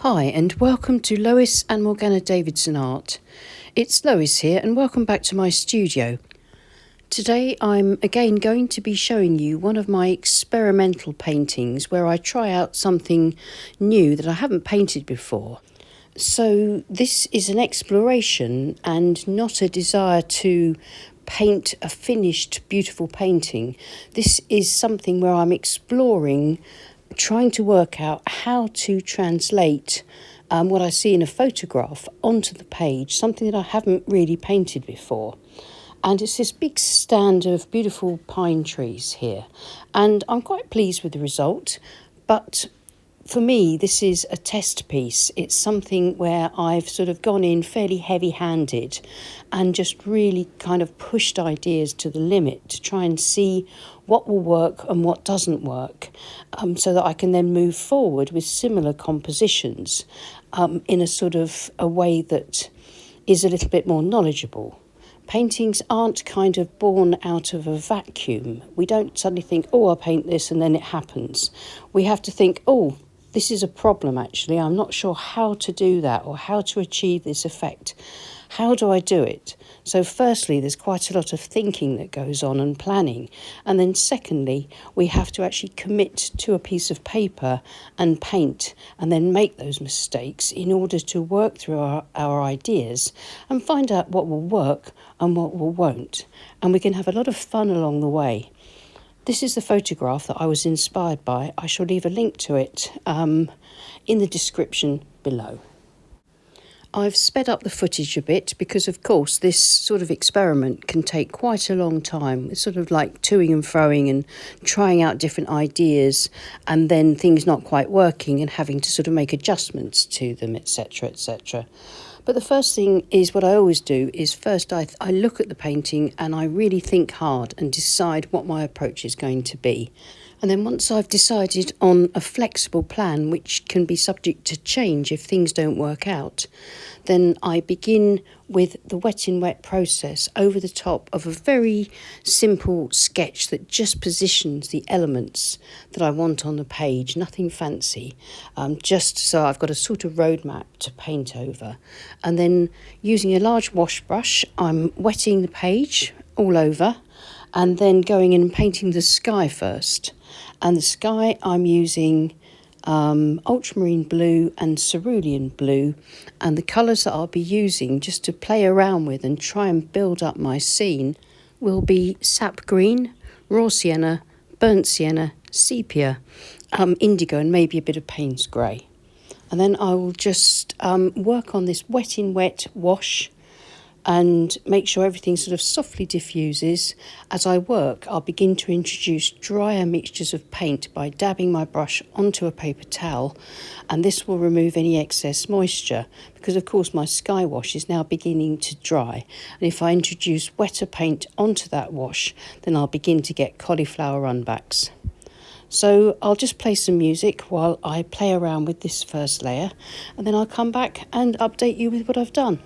Hi and welcome to Lois and Morgana Davidson Art. It's Lois here and welcome back to my studio. Today I'm again going to be showing you one of my experimental paintings where I try out something new that I haven't painted before. So this is an exploration and not a desire to paint a finished beautiful painting. This is something where I'm exploring, trying to work out how to translate what I see in a photograph onto the page, something that I haven't really painted before. And it's this big stand of beautiful pine trees here. And I'm quite pleased with the result, but for me, this is a test piece. It's something where I've sort of gone in fairly heavy-handed and just really kind of pushed ideas to the limit to try and see what will work and what doesn't work, so that I can then move forward with similar compositions in a sort of a way that is a little bit more knowledgeable. Paintings aren't kind of born out of a vacuum. We don't suddenly think, oh, I'll paint this and then it happens. We have to think, oh, this is a problem actually. I'm not sure how to do that or how to achieve this effect. How do I do it? So firstly, there's quite a lot of thinking that goes on and planning. And then secondly, we have to actually commit to a piece of paper and paint and then make those mistakes in order to work through our ideas and find out what will work and what won't. And we can have a lot of fun along the way. This is the photograph that I was inspired by. I shall leave a link to it in the description below. I've sped up the footage a bit because, of course, this sort of experiment can take quite a long time. It's sort of like toing and froing and trying out different ideas and then things not quite working and having to sort of make adjustments to them, etc., etc. But the first thing is what I always do is first I look at the painting and I really think hard and decide what my approach is going to be. And then once I've decided on a flexible plan, which can be subject to change if things don't work out, then I begin with the wet in wet process over the top of a very simple sketch that just positions the elements that I want on the page, nothing fancy, just so I've got a sort of roadmap to paint over. And then using a large wash brush, I'm wetting the page all over and then going in and painting the sky first. And the sky I'm using ultramarine blue and cerulean blue, and the colours that I'll be using just to play around with and try and build up my scene will be sap green, raw sienna, burnt sienna, sepia, indigo and maybe a bit of Payne's grey. And then I will just work on this wet in wet wash and make sure everything sort of softly diffuses. As I work, I'll begin to introduce drier mixtures of paint by dabbing my brush onto a paper towel, and this will remove any excess moisture because, of course, my sky wash is now beginning to dry. And if I introduce wetter paint onto that wash, then I'll begin to get cauliflower runbacks. So I'll just play some music while I play around with this first layer, and then I'll come back and update you with what I've done.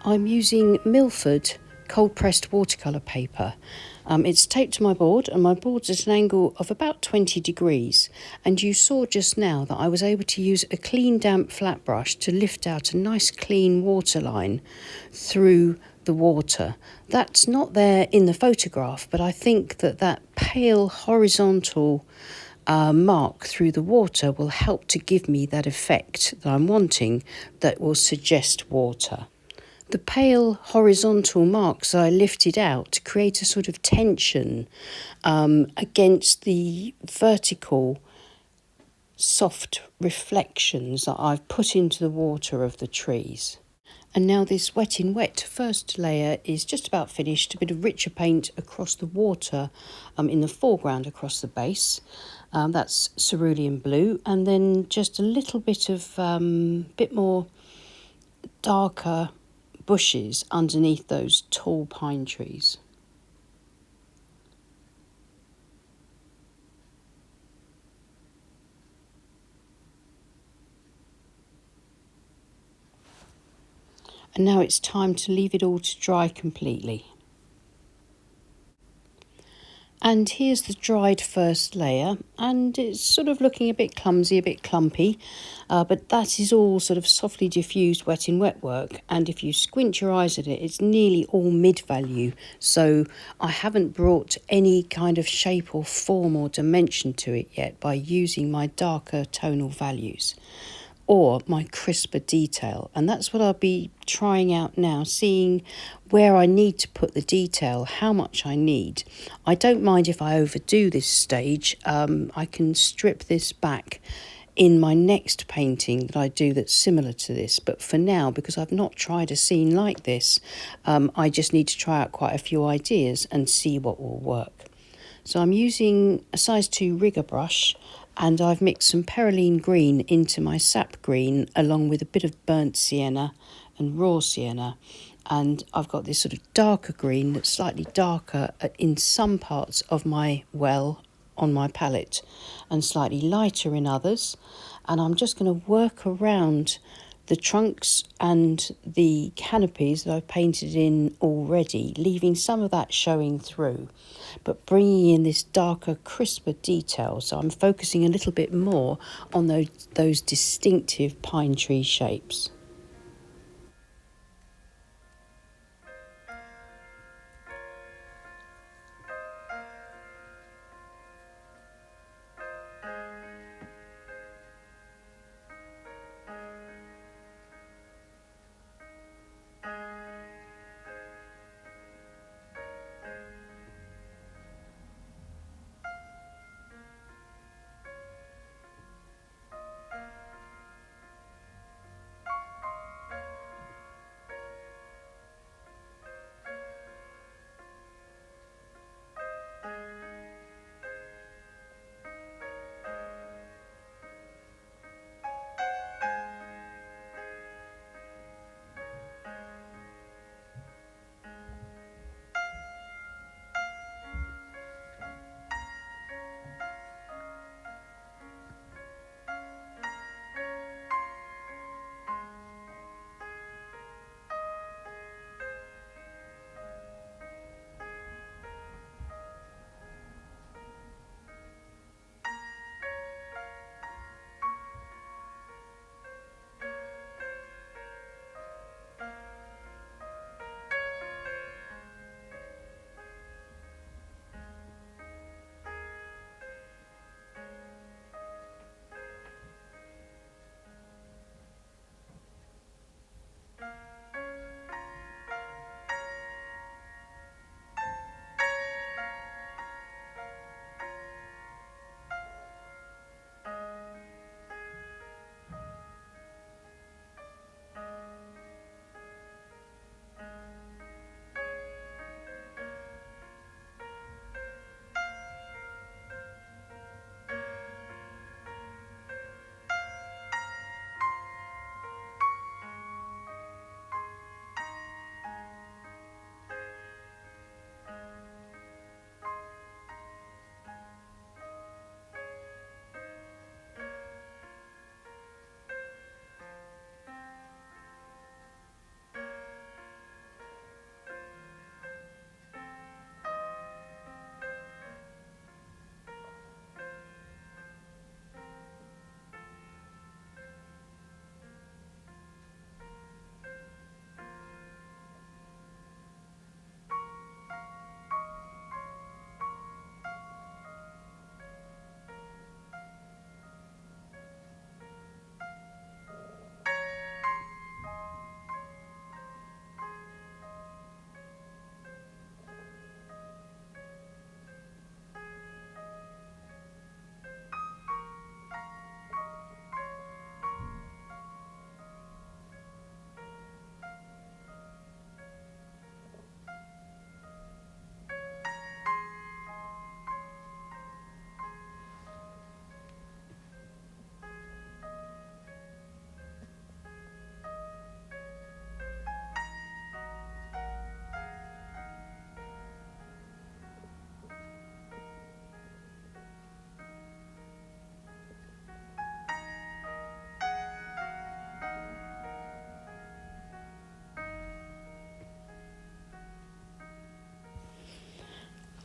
I'm using Milford cold pressed watercolour paper. It's taped to my board and my board's at an angle of about 20 degrees, and you saw just now that I was able to use a clean damp flat brush to lift out a nice clean waterline through the water. That's not there in the photograph, but I think that pale horizontal mark through the water will help to give me that effect that I'm wanting, that will suggest water. The pale horizontal marks I lifted out to create a sort of tension against the vertical soft reflections that I've put into the water of the trees. And now this wet in wet first layer is just about finished. A bit of richer paint across the water in the foreground across the base. That's cerulean blue, and then just a little bit of bit more darker bushes underneath those tall pine trees. And now it's time to leave it all to dry completely. And here's the dried first layer, and it's sort of looking a bit clumsy, a bit clumpy, but that is all sort of softly diffused wet in wet work, and if you squint your eyes at it, it's nearly all mid-value, so I haven't brought any kind of shape or form or dimension to it yet by using my darker tonal values or my crisper detail, and that's what I'll be trying out now, seeing where I need to put the detail, how much I need. I don't mind if I overdo this stage. I can strip this back in my next painting that I do that's similar to this, but for now, because I've not tried a scene like this, I just need to try out quite a few ideas and see what will work. So I'm using a size 2 rigger brush, and I've mixed some perylene green into my sap green along with a bit of burnt sienna and raw sienna, and I've got this sort of darker green that's slightly darker in some parts of my well on my palette and slightly lighter in others, and I'm just going to work around the trunks and the canopies that I've painted in already, leaving some of that showing through, but bringing in this darker, crisper detail. So I'm focusing a little bit more on those distinctive pine tree shapes.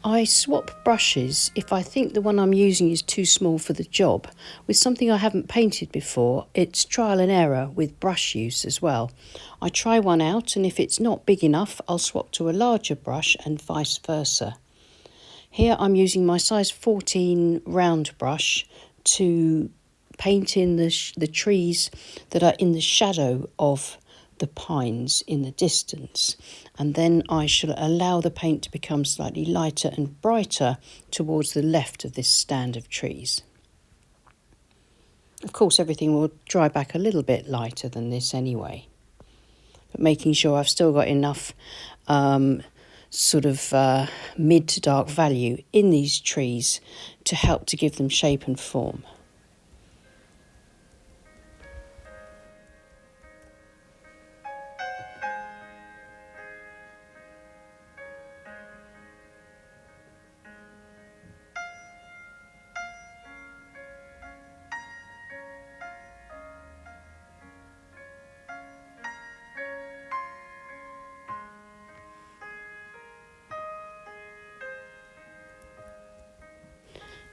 I swap brushes if I think the one I'm using is too small for the job. With something I haven't painted before, it's trial and error with brush use as well. I try one out, and if it's not big enough, I'll swap to a larger brush and vice versa. Here I'm using my size 14 round brush to paint in the trees that are in the shadow of the pines in the distance, and then I shall allow the paint to become slightly lighter and brighter towards the left of this stand of trees. Of course, everything will dry back a little bit lighter than this anyway, but making sure I've still got enough mid to dark value in these trees to help to give them shape and form.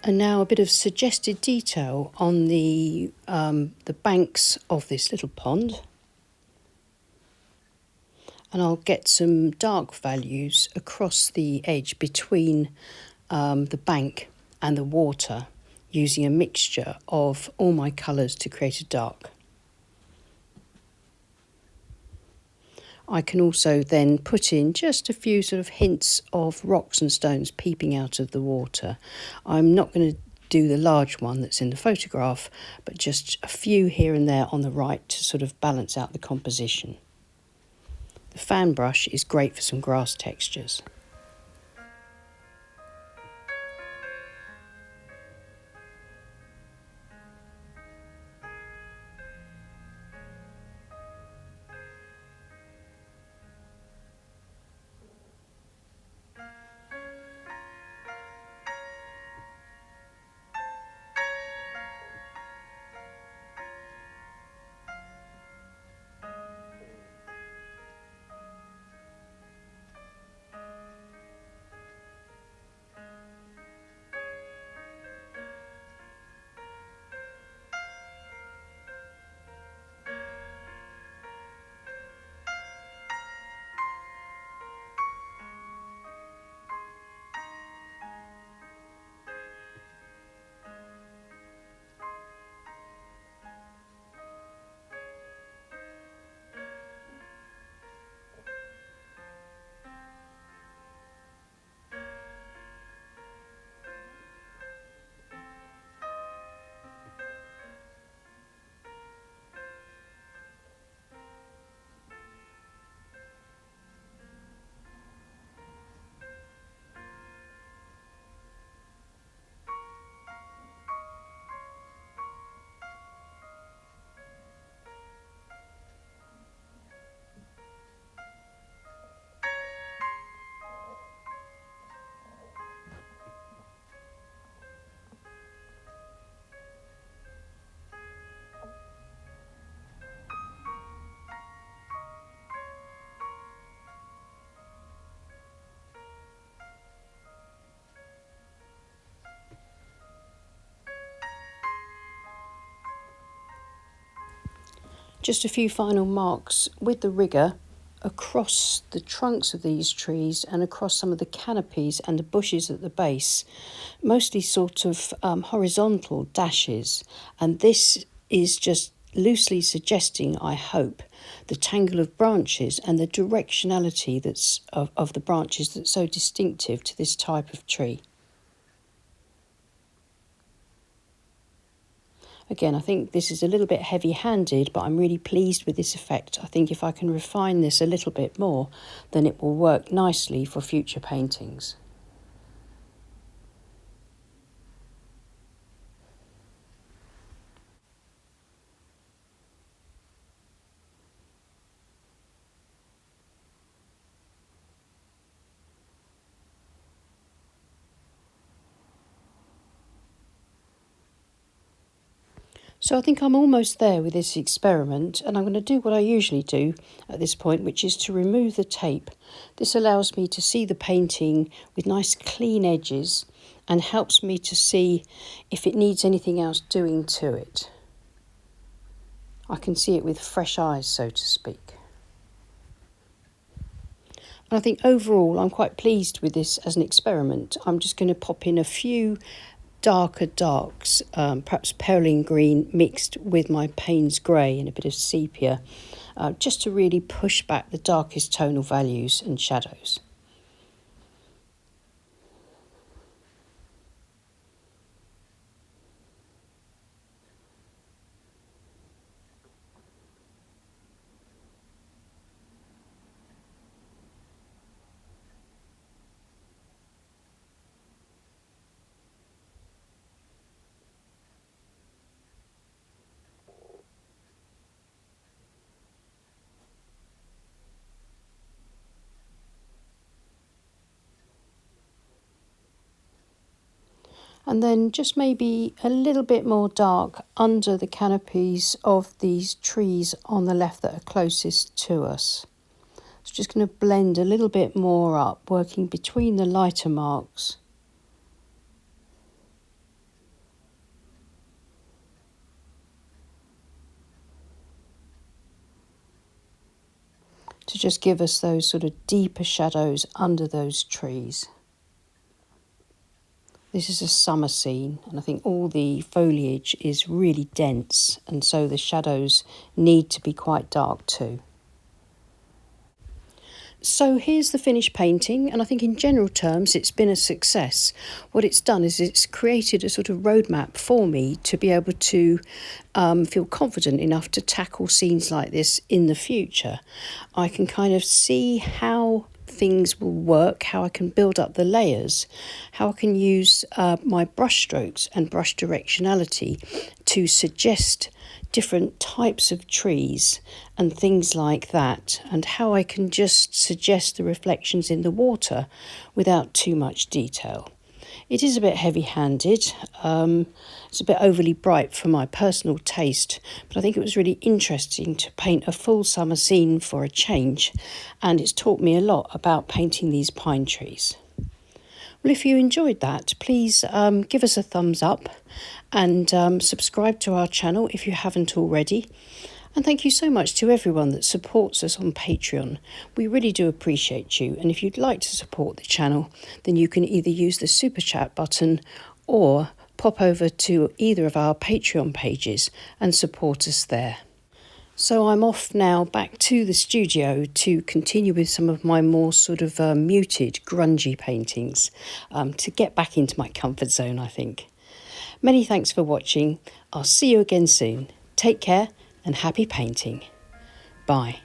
And now a bit of suggested detail on the banks of this little pond. And I'll get some dark values across the edge between the bank and the water, using a mixture of all my colours to create a dark. I can also then put in just a few sort of hints of rocks and stones peeping out of the water. I'm not going to do the large one that's in the photograph, but just a few here and there on the right to sort of balance out the composition. The fan brush is great for some grass textures. Just a few final marks with the rigger across the trunks of these trees and across some of the canopies and the bushes at the base, mostly sort of horizontal dashes, and this is just loosely suggesting, I hope, the tangle of branches and the directionality that's of the branches that's so distinctive to this type of tree. Again, I think this is a little bit heavy-handed, but I'm really pleased with this effect. I think if I can refine this a little bit more, then it will work nicely for future paintings. So I think I'm almost there with this experiment, and I'm going to do what I usually do at this point, which is to remove the tape. This allows me to see the painting with nice clean edges and helps me to see if it needs anything else doing to it. I can see it with fresh eyes, so to speak. And I think overall I'm quite pleased with this as an experiment. I'm just going to pop in a few darker darks, perhaps perylene green mixed with my Payne's grey and a bit of sepia, just to really push back the darkest tonal values and shadows. And then just maybe a little bit more dark under the canopies of these trees on the left that are closest to us. So just going to blend a little bit more up, working between the lighter marks. To just give us those sort of deeper shadows under those trees. This is a summer scene, and I think all the foliage is really dense, and so the shadows need to be quite dark too. So here's the finished painting, and I think in general terms it's been a success. What it's done is it's created a sort of roadmap for me to be able to feel confident enough to tackle scenes like this in the future. I can kind of see how things will work, how I can build up the layers, how I can use my brush strokes and brush directionality to suggest different types of trees and things like that, and how I can just suggest the reflections in the water without too much detail. It is a bit heavy-handed, it's a bit overly bright for my personal taste, but I think it was really interesting to paint a full summer scene for a change, and it's taught me a lot about painting these pine trees. Well, if you enjoyed that, please give us a thumbs up and subscribe to our channel if you haven't already. And thank you so much to everyone that supports us on Patreon. We really do appreciate you. And if you'd like to support the channel, then you can either use the Super Chat button or pop over to either of our Patreon pages and support us there. So I'm off now back to the studio to continue with some of my more sort of muted, grungy paintings, to get back into my comfort zone, I think. Many thanks for watching. I'll see you again soon. Take care and happy painting. Bye.